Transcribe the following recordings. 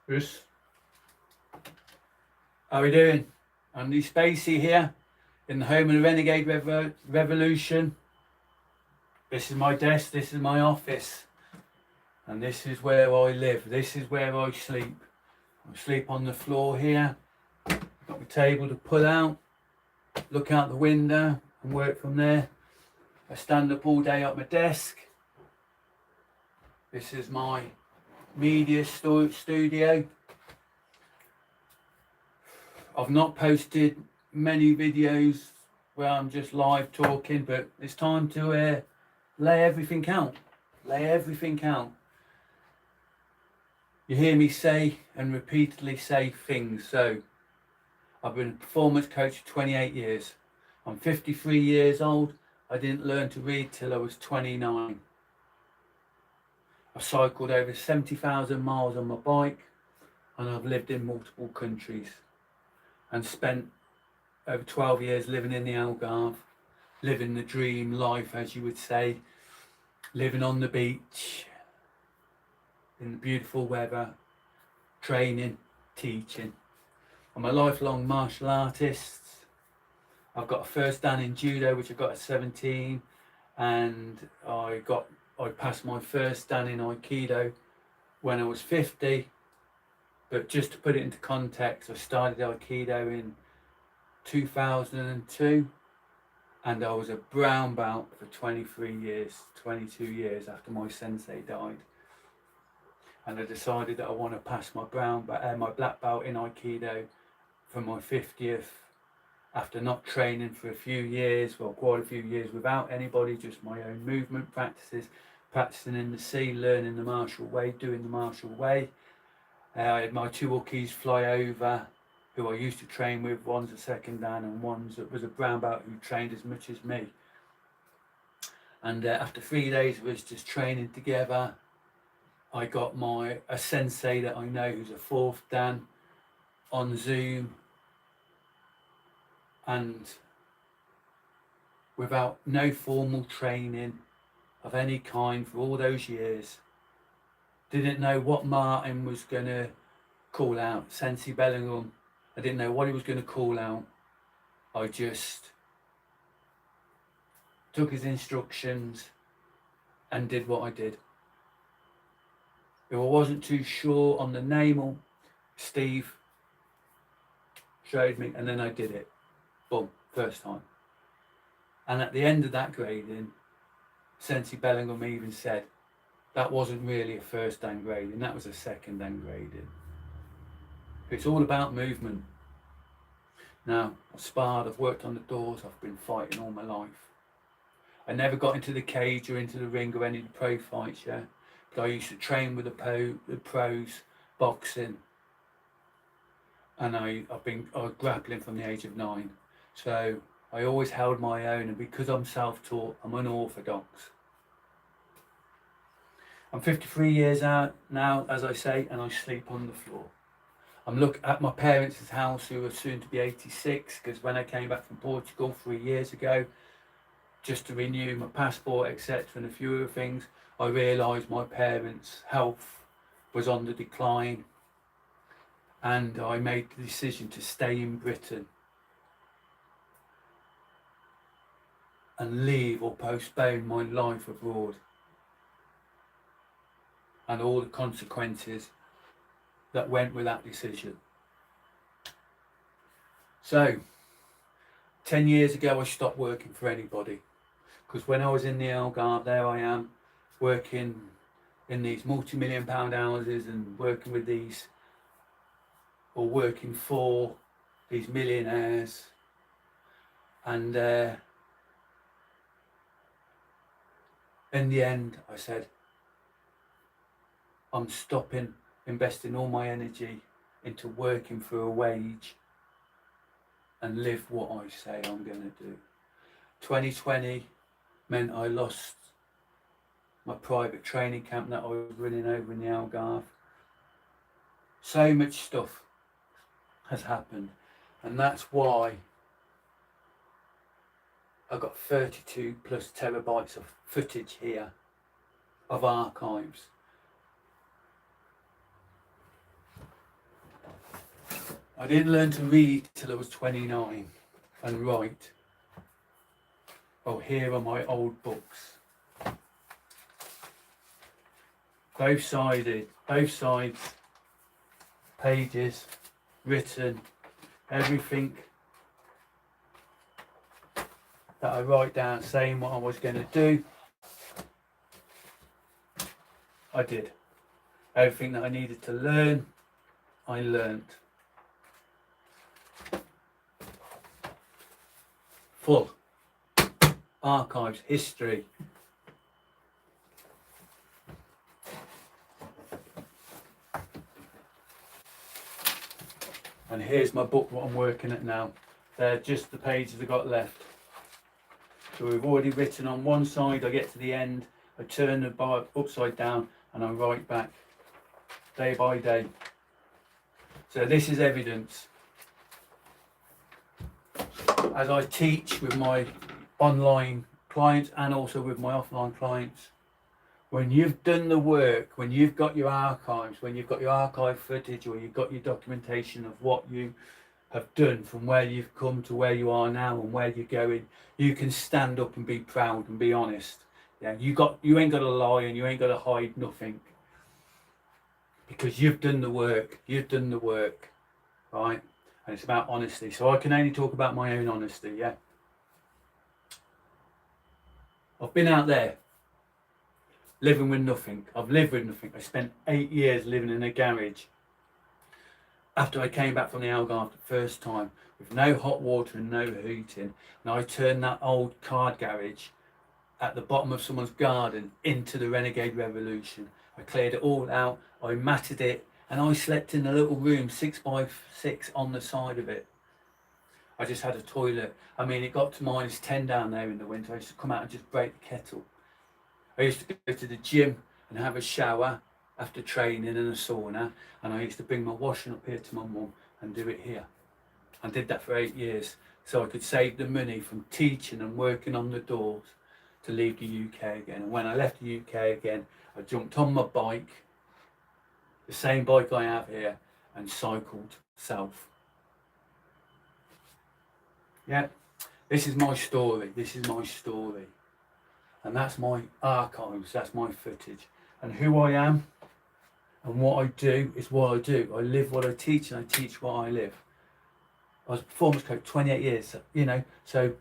Bruce, how are we doing? Andy Spacey here in the home of the Renegade Revolution. This is my desk, this is my office, and this is where I live. This is where I sleep. I sleep on the floor here. Got my table to pull out, look out the window and work from there. I stand up all day at my desk. This is my media studio. I've not posted many videos where I'm just live talking, but it's time to lay everything out. Lay everything out. You hear me say and repeatedly say things. So I've been a performance coach for 28 years. I'm 53 years old. I didn't learn to read till I was 29. I've cycled over 70,000 miles on my bike, and I've lived in multiple countries and spent over 12 years living in the Algarve, living the dream life, as you would say, living on the beach, in the beautiful weather, training, teaching. I'm a lifelong martial artist. I've got a first dan in judo, which I got at 17, and I passed my first dan in aikido when I was 50. But just to put it into context, I started aikido in 2002, and I was a brown belt for 23 years, 22 years after my sensei died. And I decided that I want to pass my my black belt in aikido for my 50th, after not training for a few years, well, quite a few years without anybody, just my own movement practices, practicing in the sea, learning the martial way, doing the martial way. I had my two Wookiees fly over, who I used to train with. One's a second dan and one's was a brown belt who trained as much as me. And after 3 days of us just training together, I got a sensei that I know who's a fourth dan on Zoom, and without no formal training of any kind for all those years, didn't know what Martin was going to call out, Sensei Bellingham. I didn't know what he was going to call out. I just took his instructions and did what I did. If I wasn't too sure on the name, Steve showed me, and then I did it. Boom, first time. And at the end of that grading, Sensei Bellingham even said, that wasn't really a first dan grading, that was a second dan grading. It's all about movement. Now, I've sparred, I've worked on the doors, I've been fighting all my life. I never got into the cage or into the ring or any of the pro fights, yeah. But I used to train with the pros, boxing. And I was grappling from the age of 9. So I always held my own, and because I'm self-taught, I'm unorthodox. I'm 53 years out now, as I say, and I sleep on the floor. I'm looking at my parents' house, who are soon to be 86, because when I came back from Portugal 3 years ago, just to renew my passport, etc., and a few other things, I realised my parents' health was on the decline, and I made the decision to stay in Britain and leave or postpone my life abroad, and all the consequences that went with that decision. So 10 years ago I stopped working for anybody, because when I was in the Algarve, there I am working in these multi-million-pound houses and working with these, or working for these millionaires, and in the end I said, I'm stopping investing all my energy into working for a wage and live what I say I'm going to do. 2020 meant I lost my private training camp that I was running over in the Algarve. So much stuff has happened, and that's why I've got 32 plus terabytes of footage here, of archives. I didn't learn to read till I was 29 and write. Oh, here are my old books. Both sides, pages, written, everything that I write down saying what I was going to do, I did. Everything that I needed to learn, I learnt. Full. Archives, history. And here's my book, what I'm working at now. They're just the pages I got left. So we've already written on one side, I get to the end, I turn the bar upside down and I write back day by day. So this is evidence. As I teach with my online clients and also with my offline clients, when you've done the work, when you've got your archives, when you've got your archive footage or you've got your documentation of what you have done from where you've come to where you are now and where you're going, you can stand up and be proud and be honest. Yeah, you ain't got to lie and you ain't got to hide nothing, because you've done the work. You've done the work, right? And it's about honesty. So I can only talk about my own honesty. Yeah, I've been out there living with nothing. I've lived with nothing. I spent 8 years living in a garage after I came back from the Algarve the first time, with no hot water and no heating. And I turned that old card garage at the bottom of someone's garden into the Renegade revolution. I cleared it all out, I matted it, and I slept in a little room 6x6 on the side of it. I just had a toilet. I mean, it got to -10 down there in the winter. I used to come out and just break the kettle. I used to go to the gym and have a shower after training and a sauna, and I used to bring my washing up here to my mum and do it here. I did that for 8 years so I could save the money from teaching and working on the doors to leave the UK again. And when I left the UK again, I jumped on my bike, the same bike I have here, and cycled south. Yeah, this is my story. This is my story. And that's my archives, that's my footage. And who I am and what I do is what I do. I live what I teach and I teach what I live. I was a performance coach 28 years, you know, so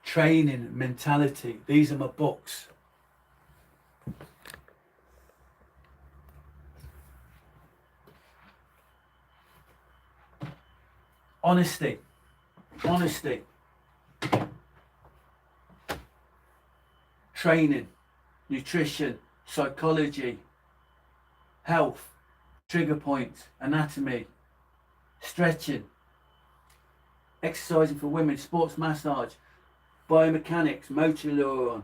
training, mentality, these are my books. Honesty. Training, nutrition, psychology, health, trigger points, anatomy, stretching, exercising for women, sports massage, biomechanics, motor neuron.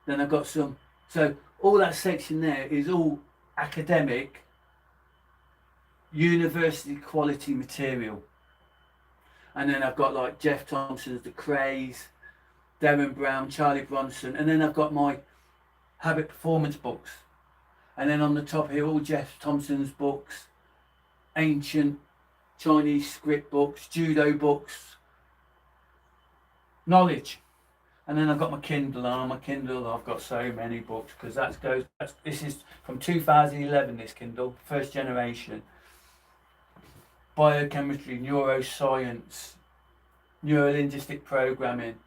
Then I've got some, so all that section there is all academic, university quality material. And then I've got like Jeff Thompson's The Craze, Darren Brown, Charlie Bronson, and then I've got my habit performance books. And then on the top here, all Jeff Thompson's books, ancient Chinese script books, judo books, knowledge. And then I've got my Kindle, and on my Kindle I've got so many books, because this is from 2011, this Kindle, first generation. Biochemistry, neuroscience, neurolinguistic programming,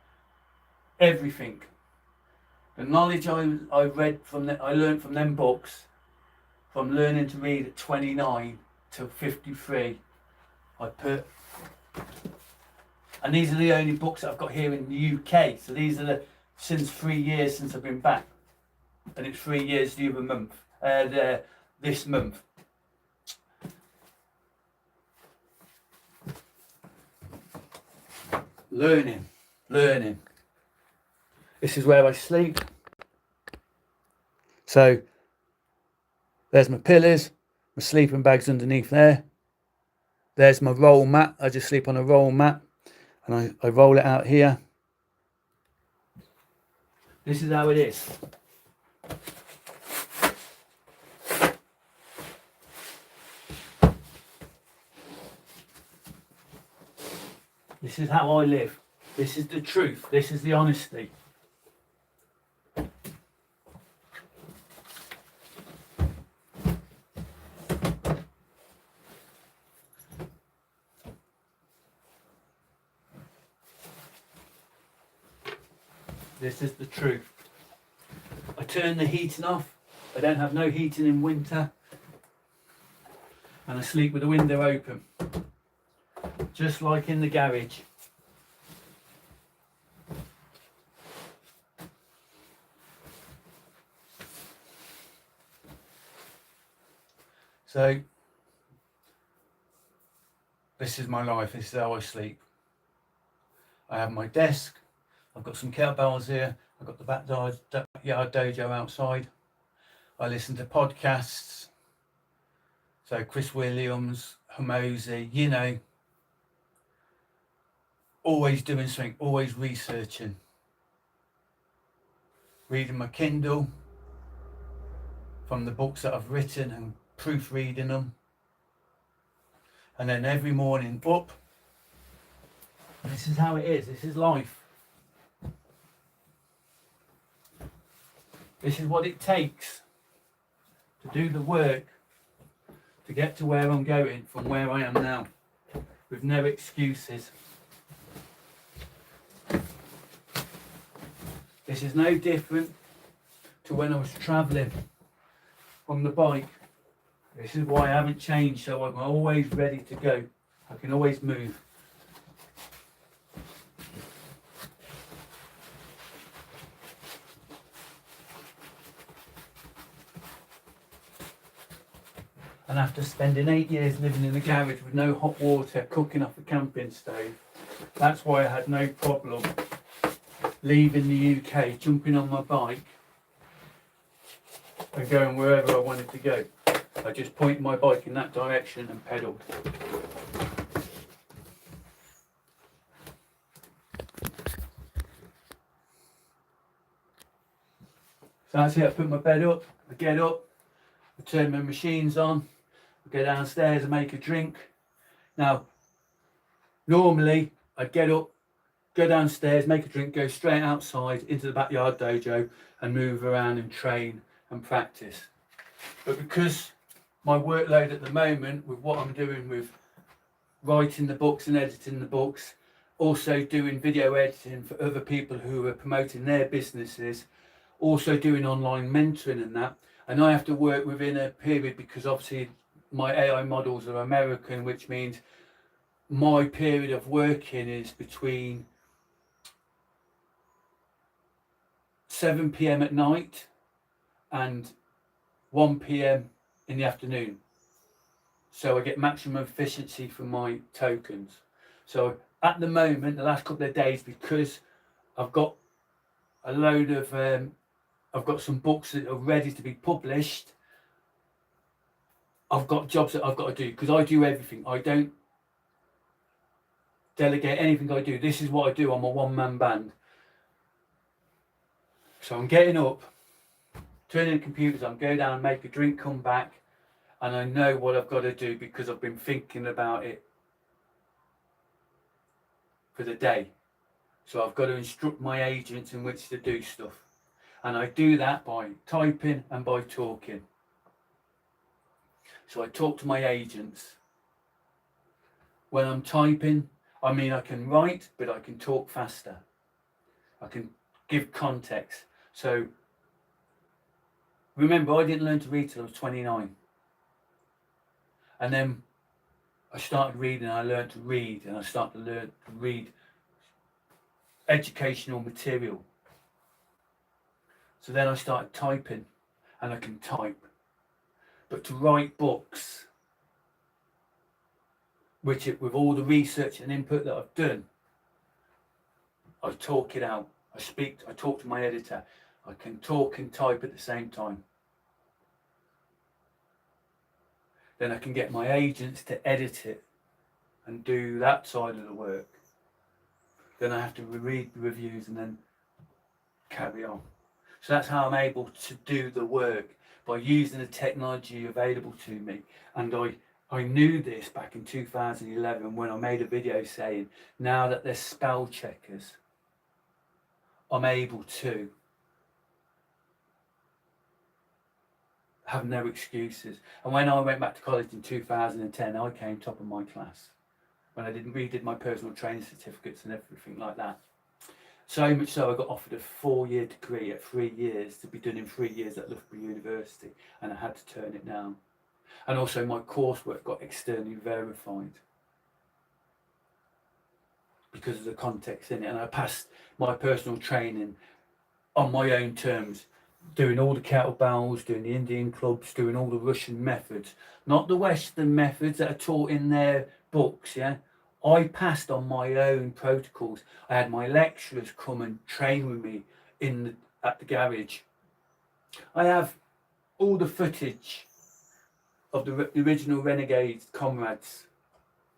everything. The knowledge I read from I learned from them books, from learning to read at 29 till 53, I put, and these are the only books that I've got here in the UK. So these are since 3 years since I've been back, and it's 3 years the other month, this month. Learning. This is where I sleep. So there's my pillows, my sleeping bag's underneath there. There's my roll mat. I just sleep on a roll mat, and I roll it out here. This is how it is. This is how I live. This is the truth. This is the honesty. This is the truth. I turn the heating off. I don't have no heating in winter. And I sleep with the window open. Just like in the garage. So, this is my life. This is how I sleep. I have my desk. I've got some kettlebells here. I've got the backyard dojo outside. I listen to podcasts. So Chris Williams, Hamosi, you know. Always doing something, always researching. Reading my Kindle from the books that I've written and proofreading them. And then every morning up. This is how it is. This is life. This is what it takes to do the work to get to where I'm going from where I am now, with no excuses. This is no different to when I was travelling on the bike. This is why I haven't changed, so I'm always ready to go. I can always move. And after spending 8 years living in a garage with no hot water, cooking off a camping stove, that's why I had no problem leaving the UK, jumping on my bike and going wherever I wanted to go. I just pointed my bike in that direction and pedalled. So that's it. I put my bed up, I get up, I turn my machines on, I go downstairs and make a drink. Now, normally I'd get up, go downstairs, make a drink, go straight outside into the backyard dojo and move around and train and practice. But because my workload at the moment with what I'm doing with writing the books and editing the books, also doing video editing for other people who are promoting their businesses, also doing online mentoring and that, and I have to work within a period because obviously my AI models are American, which means my period of working is between 7 p.m. at night and 1 p.m. in the afternoon. So I get maximum efficiency from my tokens. So at the moment, the last couple of days, because I've got a load of, I've got some books that are ready to be published. I've got jobs that I've got to do because I do everything. I don't delegate anything I do. This is what I do. I'm a one-man band. So I'm getting up, turning the computers on, go down, make a drink, come back, and I know what I've got to do because I've been thinking about it for the day. So I've got to instruct my agents in which to do stuff. And I do that by typing and by talking. So I talk to my agents. When I'm typing, I mean I can write, but I can talk faster. I can give context. So remember, I didn't learn to read till I was 29. And then I started reading, I learned to read, and I started to learn to read educational material. So then I started typing, and I can type. But to write books, with all the research and input that I've done, I talk it out. I talk to my editor. I can talk and type at the same time. Then I can get my agents to edit it and do that side of the work. Then I have to read the reviews and then carry on. So that's how I'm able to do the work, by using the technology available to me. And I I knew this back in 2011 when I made a video saying, now that there's spell checkers, I'm able to have no excuses. And when I went back to college in 2010, I came top of my class when I redid my personal training certificates and everything like that. So much so I got offered a 4-year degree at 3 years to be done in 3 years at Loughborough University, and I had to turn it down. And also my coursework got externally verified because of the context in it, and I passed my personal training on my own terms, doing all the kettlebells, doing the Indian clubs, doing all the Russian methods, not the Western methods that are taught in their books. Yeah, I passed on my own protocols. I had my lecturers come and train with me at the garage. I have all the footage of the original Renegade comrades.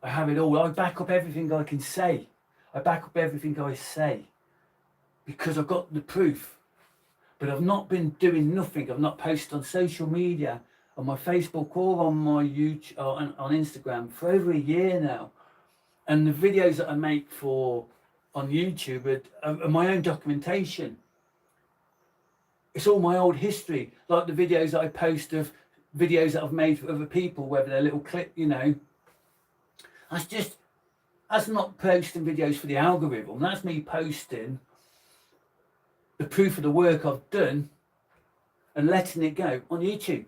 I have it all. I back up everything I can say. I back up everything I say because I've got the proof. But I've not been doing nothing. I've not posted on social media, on my Facebook or on my YouTube, on Instagram for over a year now. And the videos that I make on YouTube are my own documentation. It's all my old history, like the videos that I post of videos that I've made for other people, whether they're little clip, That's not posting videos for the algorithm. That's me posting the proof of the work I've done and letting it go on YouTube,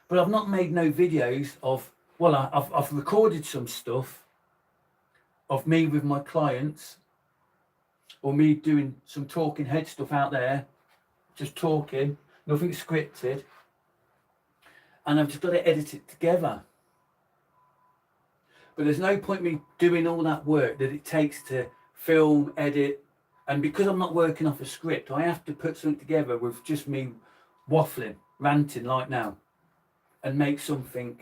But I've not made no videos of, I've recorded some stuff of me with my clients or me doing some talking head stuff out there, just talking, nothing scripted. And I've just got to edit it together. But there's no point me doing all that work that it takes to film, edit. And because I'm not working off a script, I have to put something together with just me waffling, ranting like now, and make something.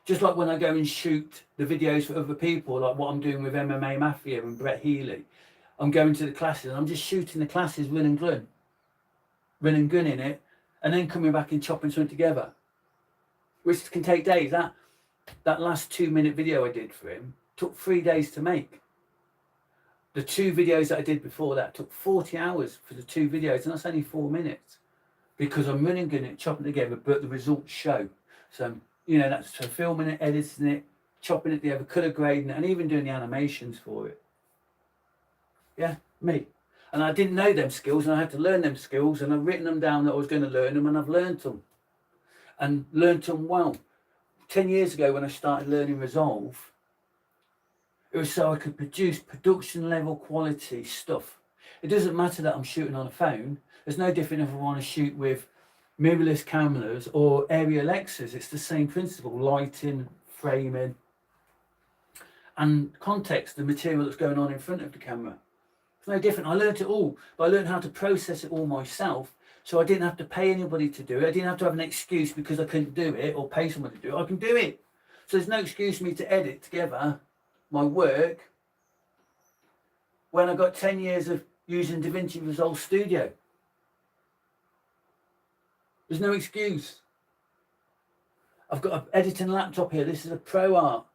Just like when I go and shoot the videos for other people, like what I'm doing with MMA Mafia and Brett Healy. I'm going to the classes and I'm just shooting the classes, run and gunning it, and then coming back and chopping something together, which can take days. That last 2-minute video I did for him took 3 days to make. The 2 videos that I did before that took 40 hours for the 2 videos, and that's only 4 minutes because I'm running it, chopping it together, but the results show. So, that's so filming it, editing it, chopping it together, colour grading it, and even doing the animations for it. Yeah, me. And I didn't know them skills, and I had to learn them skills, and I've written them down that I was going to learn them, and I've learned them. And learned them well. 10 years ago when I started learning Resolve, it was so I could produce production level quality stuff. It doesn't matter that I'm shooting on a phone. There's no different if I want to shoot with mirrorless cameras or aerial X's. It's the same principle, lighting, framing, and context, the material that's going on in front of the camera. It's no different. I learned it all, but I learned how to process it all myself. So I didn't have to pay anybody to do it. I didn't have to have an excuse because I couldn't do it or pay someone to do it. I can do it. So there's no excuse for me to edit together my work when I got 10 years of using DaVinci Resolve Studio. There's no excuse. I've got an editing laptop here. This is a ProArt,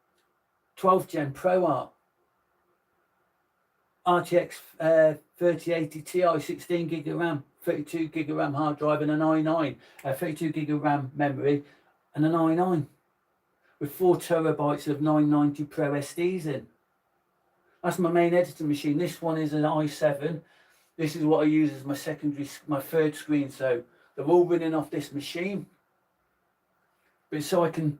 12th gen ProArt. RTX 3080 Ti, 16 gig of RAM, 32 gig of RAM hard drive, and an i9, 32 gig of RAM memory, and an i9 with 4 terabytes of 990 Pro SDs in. That's my main editing machine. This one is an i7. This is what I use as my third screen. So they're all running off this machine. But so I can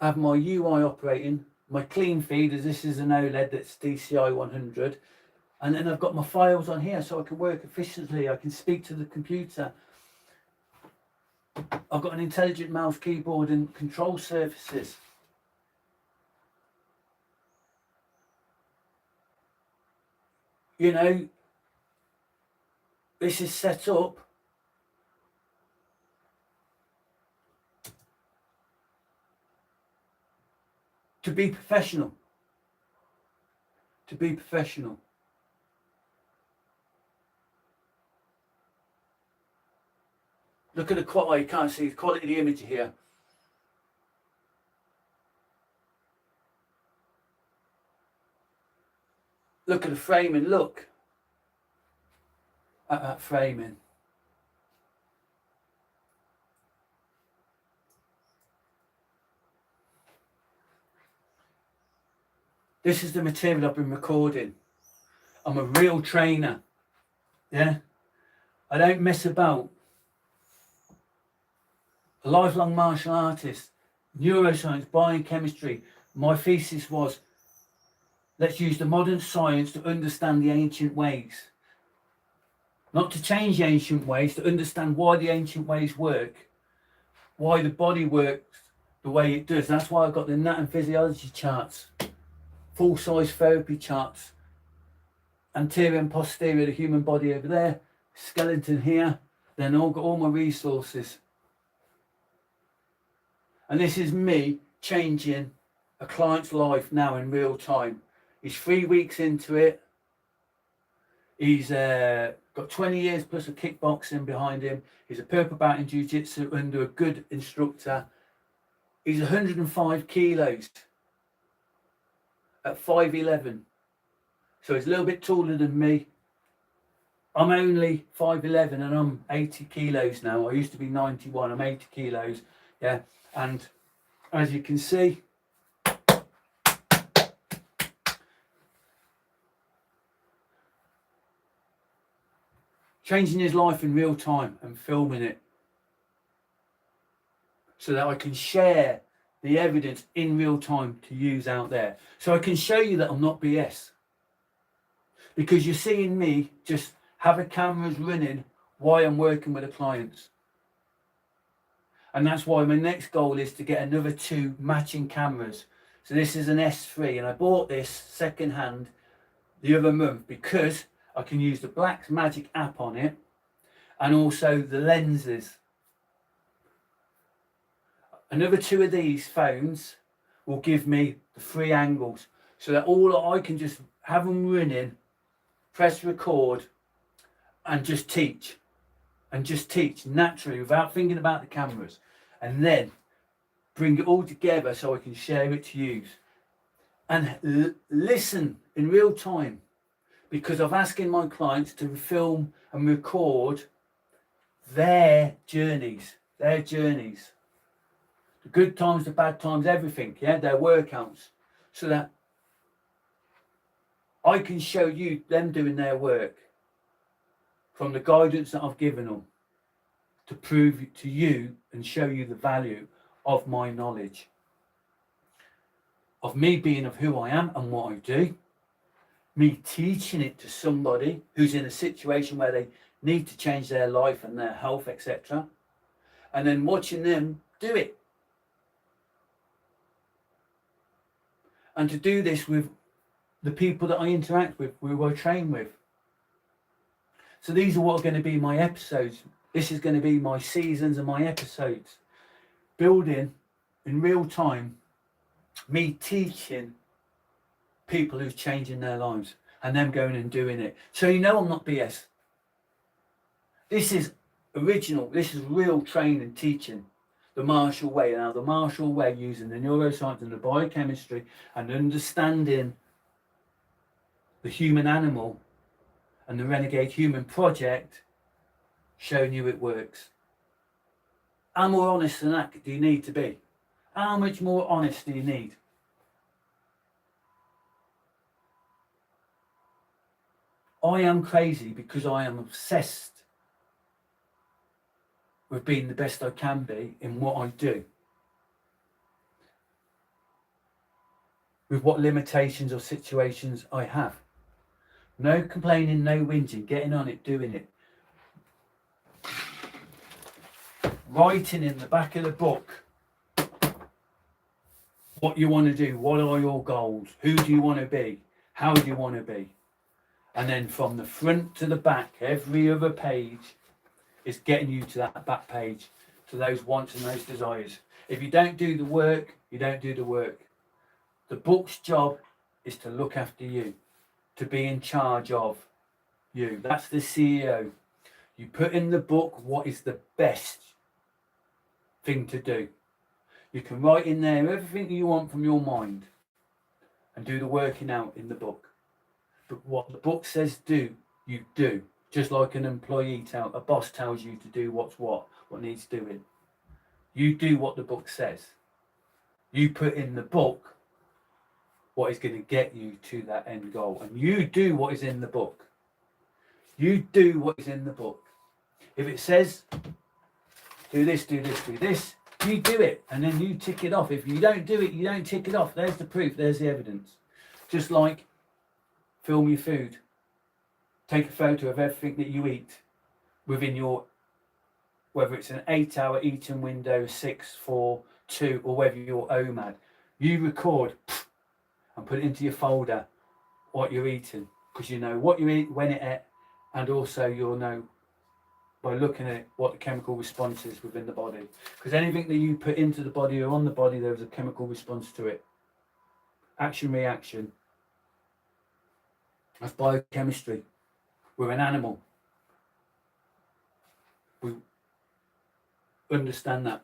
have my UI operating, my clean feed, as this is an OLED that's DCI 100. And then I've got my files on here so I can work efficiently. I can speak to the computer. I've got an intelligent mouse, keyboard and control surfaces. This is set up to be professional. To be professional. Look at the quality. You can't see the quality of the image here. Look at the framing. Look at that framing. This is the material I've been recording. I'm a real trainer. Yeah. I don't mess about. A lifelong martial artist, neuroscience, biochemistry. My thesis was, let's use the modern science to understand the ancient ways. Not to change the ancient ways, to understand why the ancient ways work, why the body works the way it does. That's why I've got the anatomy and physiology charts, full size therapy charts, anterior and posterior of the human body over there, skeleton here, then I've got all my resources. And this is me changing a client's life now in real time. He's 3 weeks into it. He's got 20 years plus of kickboxing behind him. He's a purple belt in jiu-jitsu under a good instructor. He's 105 kilos at 5'11". So he's a little bit taller than me. I'm only 5'11" and I'm 80 kilos now. I used to be 91, I'm 80 kilos. Yeah, and as you can see, changing his life in real time and filming it so that I can share the evidence in real time to use out there. So I can show you that I'm not BS. Because you're seeing me just have a cameras running while I'm working with the clients. And that's why my next goal is to get another 2 matching cameras. So this is an S3 and I bought this second hand the other month because I can use the Black Magic app on it and also the lenses. Another 2 of these phones will give me the 3 angles so that all I can just have them running, press record and just teach naturally without thinking about the cameras, and then bring it all together so I can share it to you and listen in real time, because I'm asking my clients to film and record their journeys, the good times, the bad times, everything, yeah, their workouts, so that I can show you them doing their work from the guidance that I've given them to prove to you and show you the value of my knowledge, of me being of who I am and what I do, me teaching it to somebody who's in a situation where they need to change their life and their health, etc. And then watching them do it. And to do this with the people that I interact with, who I train with. So these are what are going to be my episodes. This is going to be my seasons and my episodes. Building in real time, me teaching people who's changing their lives and them going and doing it. So you know I'm not BS. This is original. This is real training, teaching. The martial way. Now the martial way, using the neuroscience and the biochemistry and understanding the human animal and the Renegade Human Project, showing you it works. How more honest than that do you need to be? How much more honest do you need? I am crazy because I am obsessed with being the best I can be in what I do. With what limitations or situations I have. No complaining, no whinging, getting on it, doing it. Writing in the back of the book what you want to do, what are your goals, who do you want to be, how do you want to be. And then from the front to the back, every other page is getting you to that back page, to those wants and those desires. If you don't do the work, you don't do the work. The book's job is to look after you, to be in charge of you. That's the CEO. You put in the book what is the best thing to do. You can write in there everything you want from your mind and do the working out in the book. But what the book says do, you do. Just like an a boss tells you to do what needs doing. You do what the book says. You put in the book what is going to get you to that end goal. And you do what is in the book. You do what is in the book. If it says, do this, do this, do this, you do it. And then you tick it off. If you don't do it, you don't tick it off. There's the proof. There's the evidence. Just like film your food. Take a photo of everything that you eat within your, whether it's an 8-hour eating window, 6, 4, 2, or whether you're OMAD. You record and put it into your folder what you're eating, because you know what you eat, when it ate, and also you'll know by looking at it what the chemical response is within the body. Because anything that you put into the body or on the body, there's a chemical response to it. Action, reaction. That's biochemistry. We're an animal. We understand that.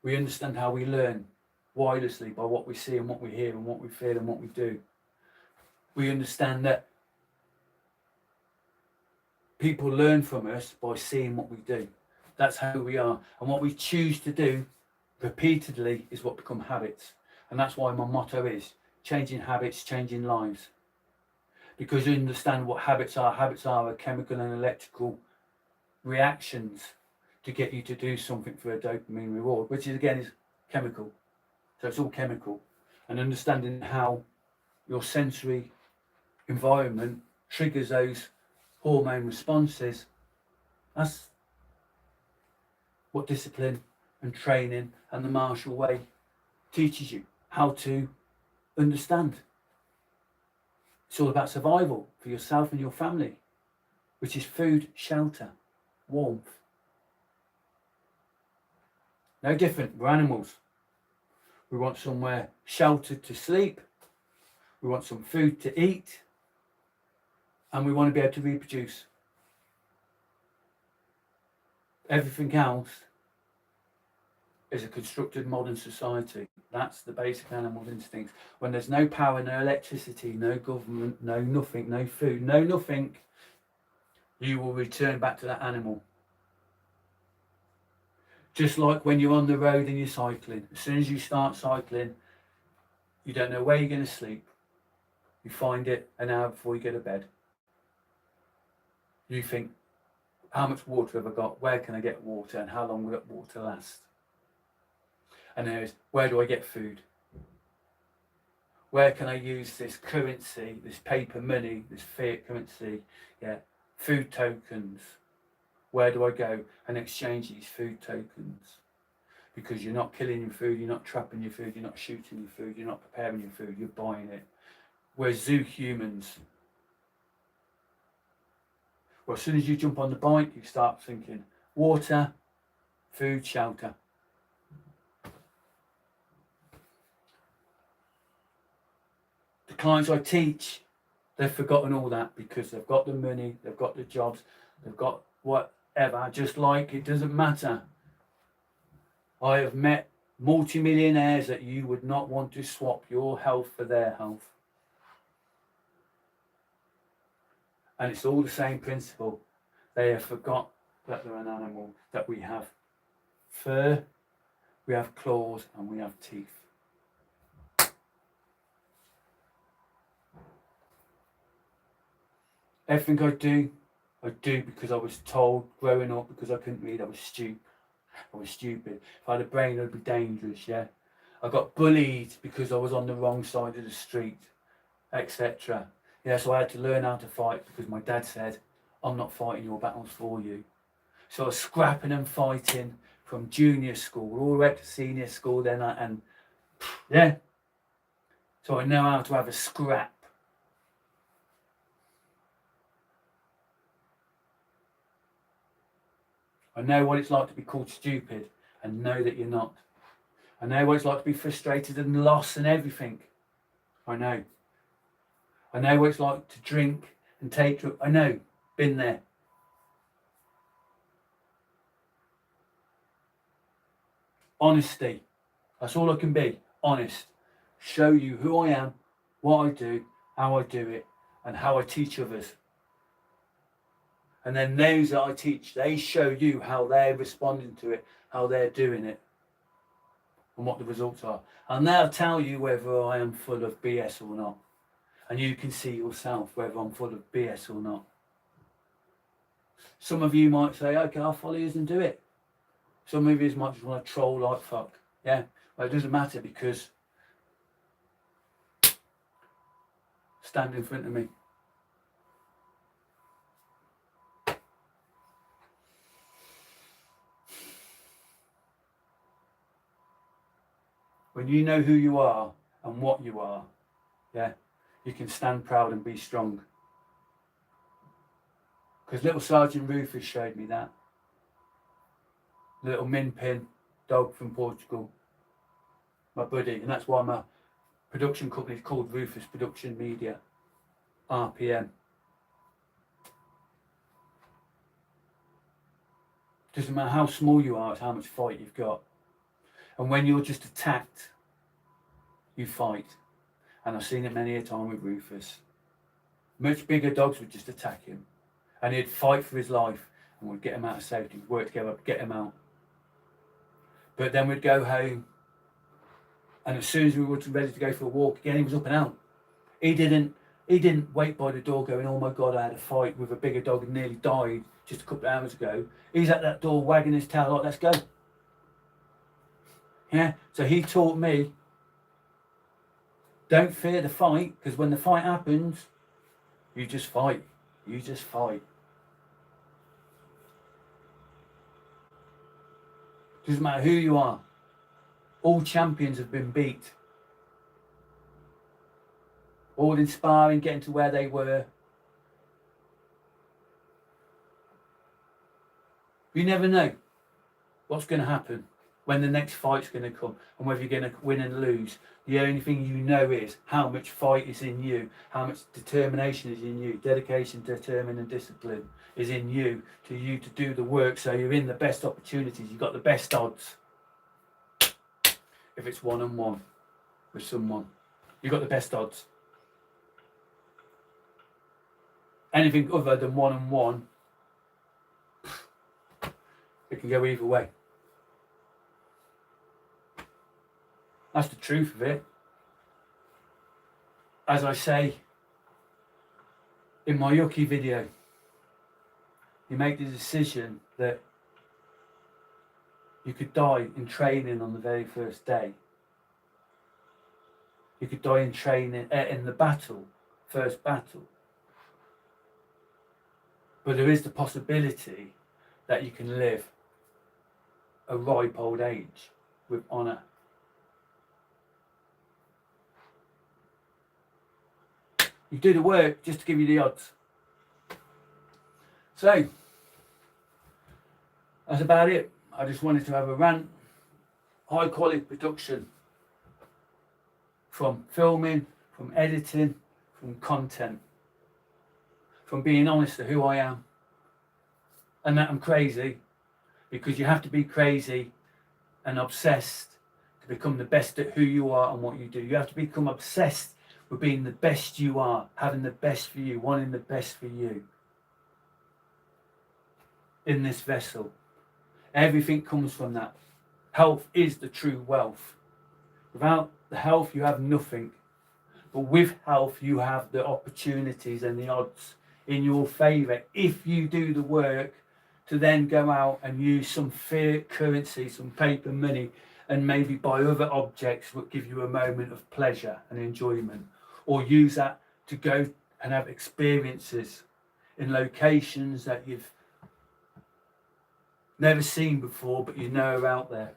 We understand how we learn wirelessly by what we see and what we hear and what we feel and what we do. We understand that people learn from us by seeing what we do. That's how we are. And what we choose to do repeatedly is what become habits. And that's why my motto is changing habits, changing lives. Because you understand what habits are. Habits are a chemical and electrical reactions to get you to do something for a dopamine reward, which is again is chemical. So it's all chemical. And understanding how your sensory environment triggers those hormone responses, that's what discipline and training and the martial way teaches you how to understand. It's all about survival for yourself and your family, which is food, shelter, warmth. No different, we're animals. We want somewhere sheltered to sleep, we want some food to eat, and we want to be able to reproduce. Everything else is a constructed modern society. That's the basic animal instincts. When there's no power, no electricity, no government, no nothing, no food, no nothing, you will return back to that animal. Just like when you're on the road and you're cycling. As soon as you start cycling, you don't know where you're going to sleep. You find it an hour before you go to bed. You think, how much water have I got? Where can I get water? And how long will that water last? And there's, where do I get food? Where can I use this currency, this paper money, this fiat currency, food tokens? Where do I go and exchange these food tokens? Because you're not killing your food, you're not trapping your food, you're not shooting your food, you're not preparing your food, you're buying it. We're zoo humans. Well, as soon as you jump on the bike, you start thinking water, food, shelter. The clients I teach, they've forgotten all that because they've got the money, they've got the jobs, they've got whatever, just like it doesn't matter. I have met multimillionaires that you would not want to swap your health for their health. And it's all the same principle. They have forgot that they're an animal, that we have fur, we have claws, and we have teeth. Everything I do because I was told growing up, because I couldn't read, I was stupid. If I had a brain, I'd be dangerous, yeah. I got bullied because I was on the wrong side of the street, etc. Yeah, so I had to learn how to fight because my dad said, I'm not fighting your battles for you. So I was scrapping and fighting from junior school all the way up to senior school then, so I know how to have a scrap. I know what it's like to be called stupid and know that you're not. I know what it's like to be frustrated and lost and everything. I know. I know what it's like to drink and take drugs. I know, been there. Honesty. That's all I can be. Honest. Show you who I am, what I do, how I do it, and how I teach others. And then those that I teach, they show you how they're responding to it, how they're doing it, and what the results are. And they'll tell you whether I am full of BS or not. And you can see yourself whether I'm full of BS or not. Some of you might say, okay, I'll follow you and do it. Some of you might just want to troll like fuck. Yeah, well, it doesn't matter, because stand in front of me. When you know who you are and what you are, yeah, you can stand proud and be strong. Because little Sergeant Rufus showed me that. Little Minpin dog from Portugal, my buddy, and that's why my production company is called Rufus Production Media, RPM. Doesn't matter how small you are, it's how much fight you've got. And when you're just attacked, you fight. And I've seen it many a time with Rufus. Much bigger dogs would just attack him, and he'd fight for his life, and we'd get him out of safety, work together, get him out. But then we'd go home, and as soon as we were ready to go for a walk again, he was up and out. He didn't wait by the door going, oh my God, I had a fight with a bigger dog and nearly died just a couple of hours ago. He's at that door wagging his tail like, let's go. Yeah, so he taught me, don't fear the fight, because when the fight happens, you just fight. You just fight. Doesn't matter who you are. All champions have been beat. All inspiring, getting to where they were. You never know what's going to happen, when the next fight's going to come, and whether you're going to win and lose. The only thing you know is how much fight is in you, how much determination is in you, dedication, determination and discipline is in you to do the work, so you're in the best opportunities, you've got the best odds. If it's one-on-one with someone, you've got the best odds. Anything other than one-on-one, it can go either way. That's the truth of it. As I say in my Yucky video, you make the decision that you could die in training on the very first day. You could die in training in the battle, first battle. But there is the possibility that you can live a ripe old age with honour. You do the work just to give you the odds. So, that's about it. I just wanted to have a rant. High quality production. From filming, from editing, from content. From being honest to who I am. And that I'm crazy. Because you have to be crazy and obsessed to become the best at who you are and what you do. You have to become obsessed with being the best you are, having the best for you, wanting the best for you. In this vessel. Everything comes from that. Health is the true wealth. Without the health, you have nothing. But with health, you have the opportunities and the odds in your favour if you do the work to then go out and use some fiat currency, some paper money, and maybe buy other objects that give you a moment of pleasure and enjoyment. Or use that to go and have experiences in locations that you've never seen before, but you know are out there.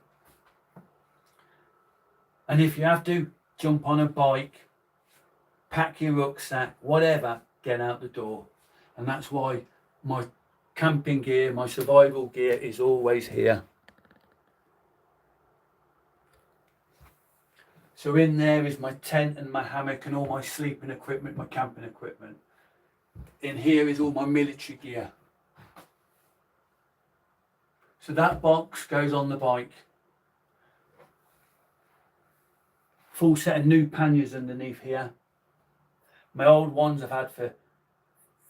And if you have to, jump on a bike, pack your rucksack, whatever, get out the door. And that's why my camping gear, my survival gear is always here. So in there is my tent and my hammock and all my sleeping equipment, my camping equipment. In here is all my military gear. So that box goes on the bike. full set of new panniers underneath here. My old ones I've had for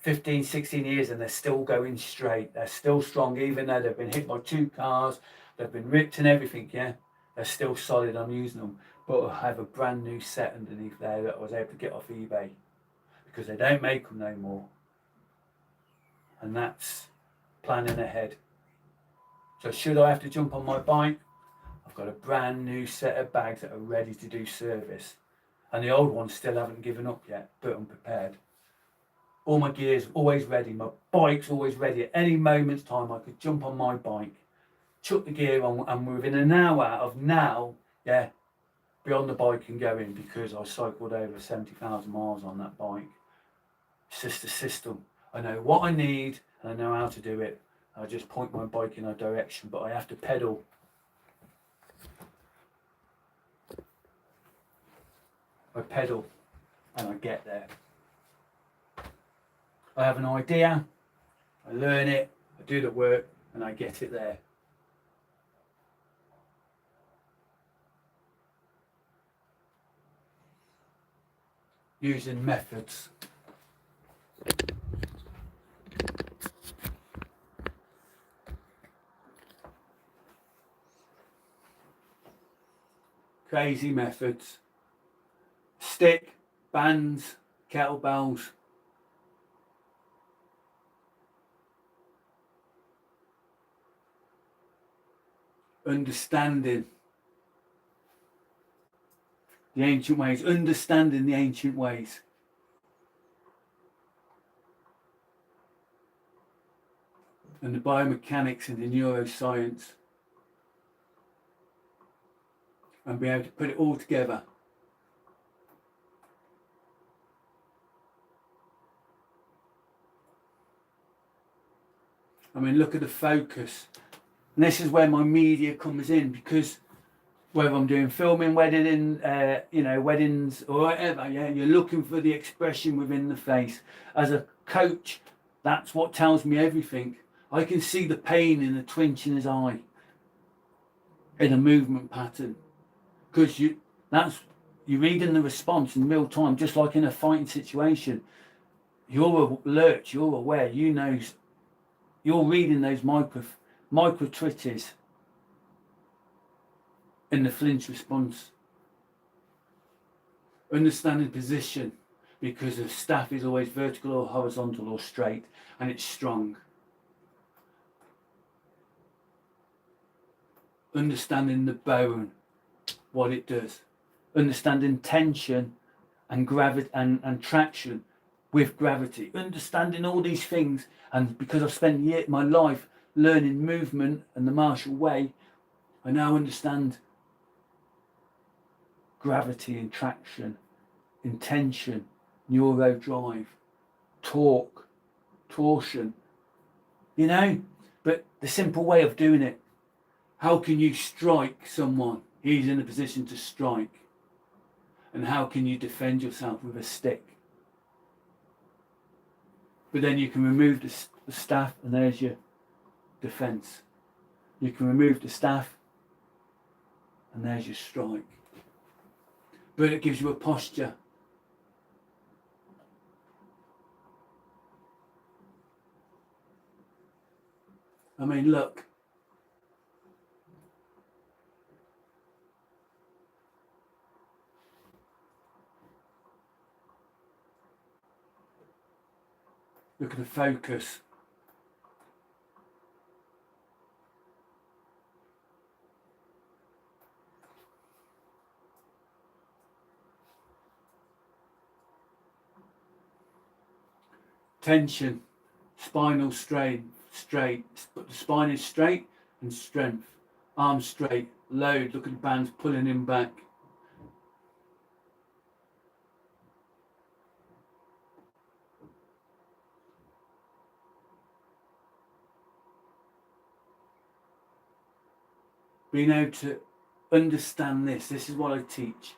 15, 16 years and they're still going straight. They're still strong, even though they've been hit by 2 cars, they've been ripped and everything, yeah. They're still solid, I'm using them. But I have a brand new set underneath there that I was able to get off eBay because they don't make them no more. And that's planning ahead. So should I have to jump on my bike, I've got a brand new set of bags that are ready to do service. And the old ones still haven't given up yet, but I'm prepared. All my gear's always ready, my bike's always ready. At any moment's time I could jump on my bike, chuck the gear on, and within an hour of now, yeah, be on the bike and go in, because I cycled over 70,000 miles on that bike. It's just a system. I know what I need and I know how to do it. I just point my bike in a direction, but I have to pedal. I pedal and I get there. I have an idea, I learn it, I do the work, and I get it there. Using methods. Crazy methods. Stick, bands, kettlebells. Understanding the ancient ways, understanding the ancient ways. And the biomechanics and the neuroscience. And be able to put it all together. I mean, look at the focus. And this is where my media comes in, because whether I'm doing filming, weddings or whatever, yeah, you're looking for the expression within the face. As a coach, that's what tells me everything. I can see the pain in the twinge in his eye, in a movement pattern, because you're reading the response in real time, just like in a fighting situation. You're alert, you're aware, you know, you're reading those micro twitches in the flinch response. Understanding position, because the staff is always vertical or horizontal or straight, and it's strong. Understanding the bone, what it does. Understanding tension and gravity and traction with gravity. Understanding all these things, and because I've spent my life learning movement and the martial way, I now understand gravity and traction, intention, neuro drive, torque, torsion, you know. But the simple way of doing it, how can you strike someone? He's in a position to strike. And how can you defend yourself with a stick? But then you can remove the staff, and there's your defence. You can remove the staff, and there's your strike. But it gives you a posture. I mean, look. Look at the focus. Tension, spinal strain, straight, but the spine is straight, and strength. Arms straight, load, look at the bands pulling him back. Being able to understand this is what I teach.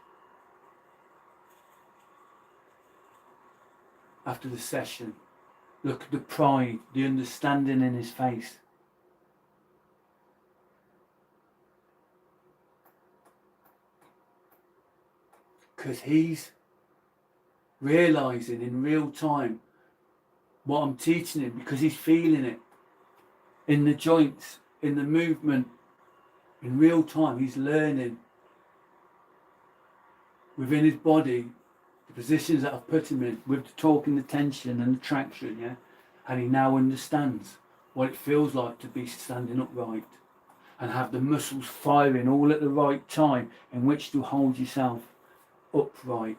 After the session, look at the pride, the understanding in his face. because he's realising in real time what I'm teaching him, because he's feeling it in the joints, in the movement, in real time. He's learning within his body the positions that I've put him in, with the torque and the tension and the traction, yeah? And he now understands what it feels like to be standing upright and have the muscles firing all at the right time in which to hold yourself upright.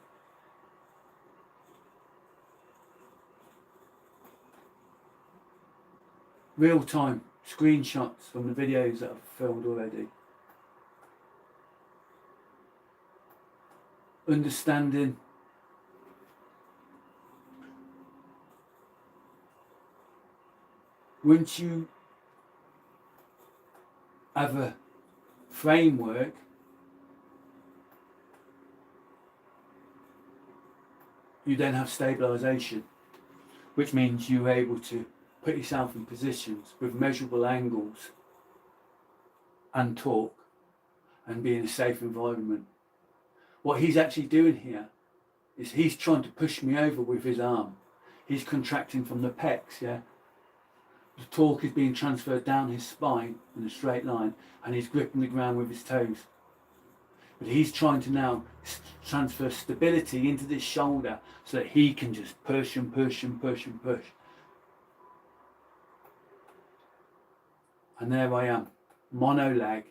Real time screenshots from the videos that I've filmed already. Understanding once you have a framework, you then have stabilisation, which means you're able to put yourself in positions with measurable angles and torque and be in a safe environment. What he's actually doing here is he's trying to push me over with his arm. He's contracting from the pecs, yeah? The torque is being transferred down his spine in a straight line, and he's gripping the ground with his toes. But he's trying to now transfer stability into this shoulder so that he can just push and push and push and push. And there I am, mono leg,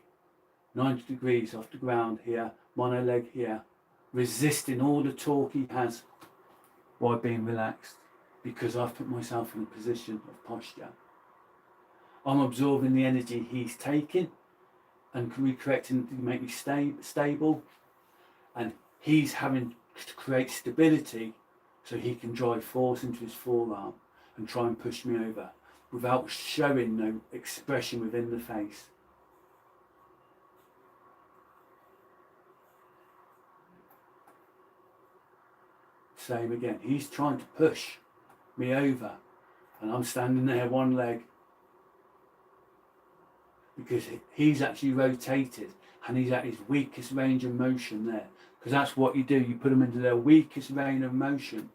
90 degrees off the ground here, mono leg here, resisting all the torque he has while being relaxed, because I've put myself in a position of posture. I'm absorbing the energy he's taking and recorrecting to make me stable, and he's having to create stability so he can drive force into his forearm and try and push me over without showing no expression within the face. Same again, he's trying to push me over and I'm standing there one leg, because he's actually rotated and he's at his weakest range of motion there, because that's what you do, you put them into their weakest range of motion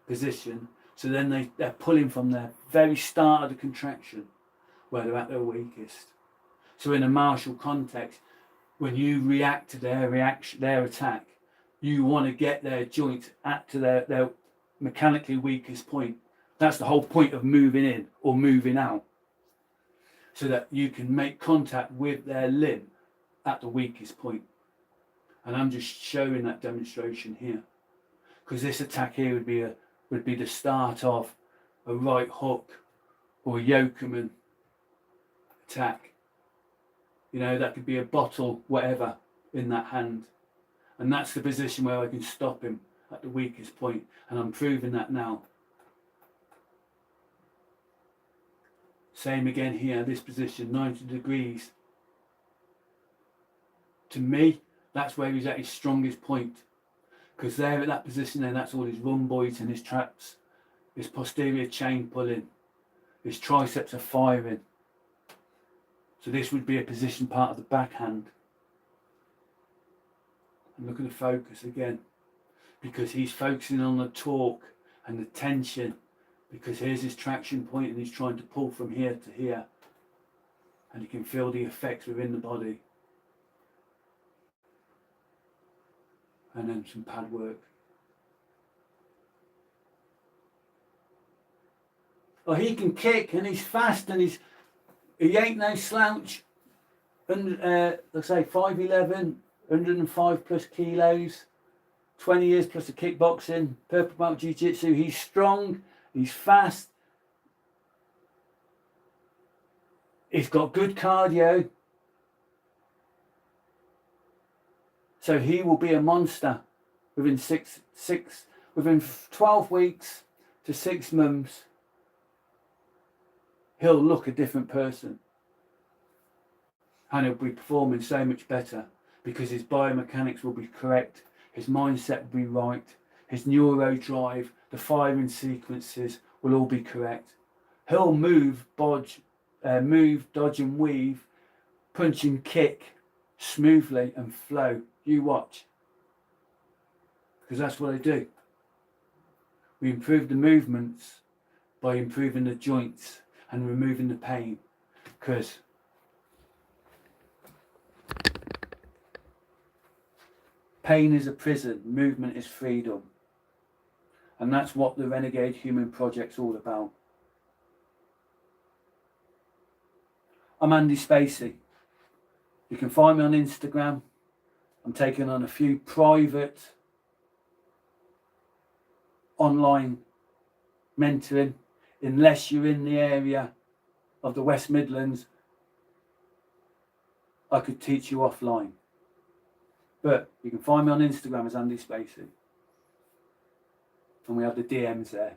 position, so then they're pulling from their very start of the contraction where they're at their weakest. So in a martial context, when you react to their attack, you want to get their joints to their mechanically weakest point. That's the whole point of moving in or moving out, so that you can make contact with their limb at the weakest point. And I'm just showing that demonstration here, because this attack here would be the start of a right hook or a yokeman attack. You know, that could be a bottle, whatever, in that hand. And that's the position where I can stop him at the weakest point. And I'm proving that now. Same again here, this position, 90 degrees. To me, that's where he's at his strongest point. Because there at that position there, that's all his rhomboids and his traps, his posterior chain pulling, his triceps are firing. So this would be a position part of the backhand. And look at the focus again, because he's focusing on the torque and the tension, because here's his traction point and he's trying to pull from here to here, and you can feel the effects within the body. And then some pad work. Oh, he can kick and he's fast and he ain't no slouch. And let's say 5'11", 105 plus kilos, 20 years plus of kickboxing, purple belt jiu-jitsu. He's strong, he's fast, he's got good cardio. So he will be a monster within within 12 weeks to 6 months. He'll look a different person, and he'll be performing so much better because his biomechanics will be correct, his mindset will be right, his neuro drive, the firing sequences will all be correct. He'll move, dodge and weave, punch and kick smoothly and flow. You watch. because that's what I do. We improve the movements by improving the joints and removing the pain, because pain is a prison, movement is freedom. And that's what the Renegade Human Project's all about. I'm Andy Spacey. You can find me on Instagram. I'm taking on a few private online mentoring. Unless you're in the area of the West Midlands, I could teach you offline. But you can find me on Instagram as Andy Spacey. And we have the DMs there.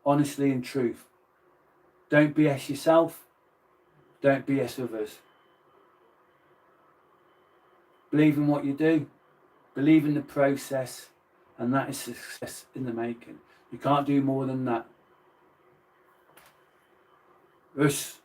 Honestly and truth. Don't BS yourself. Don't BS others. Believe in what you do. Believe in the process. And that is success in the making. You can't do more than that. Us.